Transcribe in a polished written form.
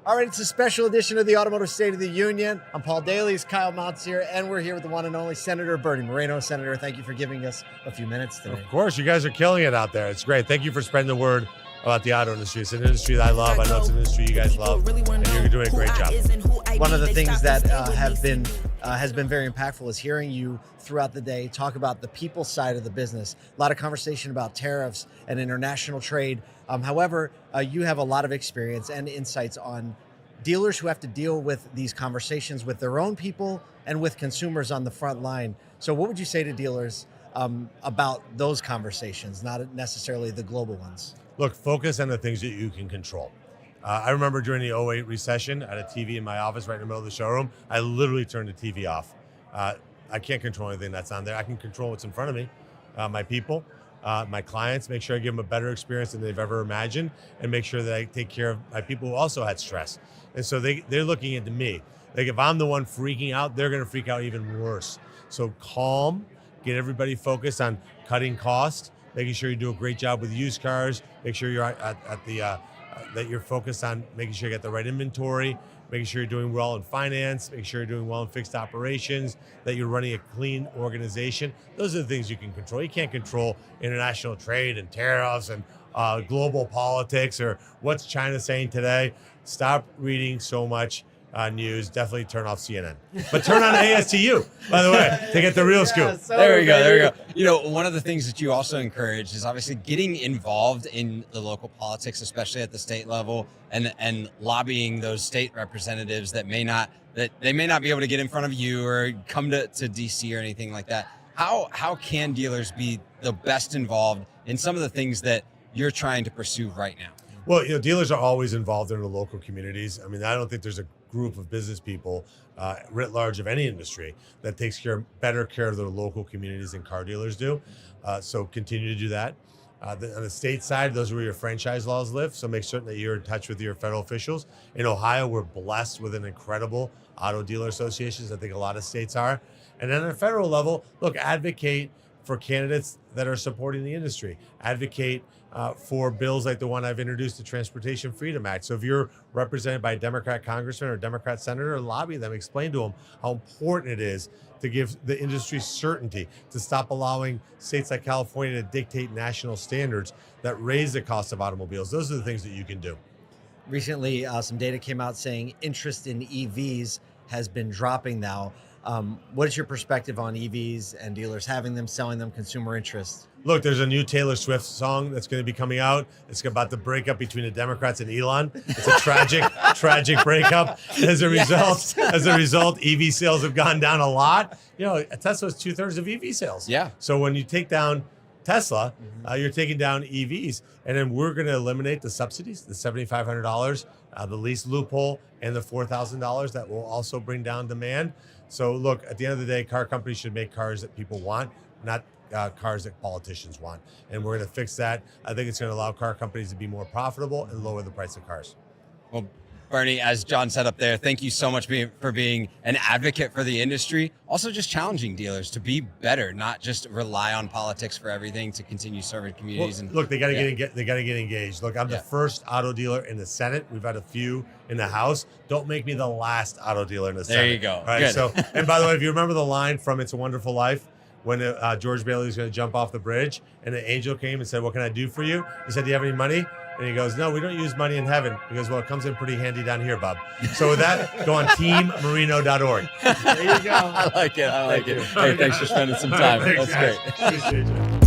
All right, it's a special edition of the Automotive State of the Union. I'm Paul Daly, it's Kyle Mountsier, and we're here with the one and only Senator Bernie Moreno. Senator, thank you for giving us a few minutes today. Of course, you guys are killing it out there. It's great. Thank you for spreading the word about the auto industry. It's an industry that I love. I know it's an industry you guys love, and you're doing a great job. One of the things that has been very impactful is hearing you throughout the day talk about the people side of the business. A lot of conversation about tariffs and international trade. However, you have a lot of experience and insights on dealers who have to deal with these conversations with their own people and with consumers on the front line. So what would you say to dealers about those conversations, not necessarily the global ones? Look, focus on the things that you can control. I remember during the '08 recession, I had a TV in my office right in the middle of the showroom. I literally turned the TV off. I can't control anything that's on there. I can control what's in front of me, my people, my clients, make sure I give them a better experience than they've ever imagined, and make sure that I take care of my people who also had stress. And so they're looking into me. Like if I'm the one freaking out, they're gonna freak out even worse. So calm, get everybody focused on cutting costs, making sure you do a great job with used cars, make sure you're that you're focused on making sure you get the right inventory, making sure you're doing well in finance, making sure you're doing well in fixed operations, that you're running a clean organization. Those are the things you can control. You can't control international trade and tariffs and global politics or what's China saying today. Stop reading so much news. Definitely turn off CNN. But turn on ASTU, by the way, to get the real scoop. There we go. You know, one of the things that you also encourage is obviously getting involved in the local politics, especially at the state level, and lobbying those state representatives that may not be able to get in front of you or come to DC or anything like that. How can dealers be the best involved in some of the things that you're trying to pursue right now? Well, you know, dealers are always involved in the local communities. I mean, I don't think there's a group of business people writ large of any industry that takes better care of their local communities than car dealers do. So continue to do that. On the state side, those are where your franchise laws live. So make certain that you're in touch with your federal officials. In Ohio, we're blessed with an incredible auto dealer associations. I think a lot of states are. And then on a federal level, look, advocate for candidates that are supporting the industry. Advocate for bills like the one I've introduced, the Transportation Freedom Act. So if you're represented by a Democrat congressman or a Democrat senator, lobby them, explain to them how important it is to give the industry certainty, to stop allowing states like California to dictate national standards that raise the cost of automobiles. Those are the things that you can do. Recently, some data came out saying interest in EVs has been dropping now. What is your perspective on EVs and dealers having them, selling them, consumer interest? Look, there's a new Taylor Swift song that's going to be coming out. It's about the breakup between the Democrats and Elon. It's a tragic breakup. As a result, EV sales have gone down a lot. You know, Tesla is 2/3 of EV sales. Yeah. So when you take down Tesla, you're taking down EVs, and then we're going to eliminate the subsidies, the $7,500, the lease loophole, and the $4,000 that will also bring down demand. So look, at the end of the day, car companies should make cars that people want, not cars that politicians want. And we're going to fix that. I think it's going to allow car companies to be more profitable and lower the price of cars. Well, Bernie, as John said up there, thank you so much for being an advocate for the industry. Also just challenging dealers to be better, not just rely on politics for everything, to continue serving communities. Well, look, they got to get engaged. Look, I'm the first auto dealer in the Senate. We've had a few in the House. Don't make me the last auto dealer in the Senate. There you go. All right. Good. So, and by the way, if you remember the line from "It's a Wonderful Life," when George Bailey was going to jump off the bridge, and an angel came and said, "What can I do for you?" He said, "Do you have any money?" And he goes, "No, we don't use money in heaven." He goes, "Well, it comes in pretty handy down here, bub." So with that, go on teammoreno.org. There you go. I like it. Hey, thanks for spending some time. That's great. Appreciate you.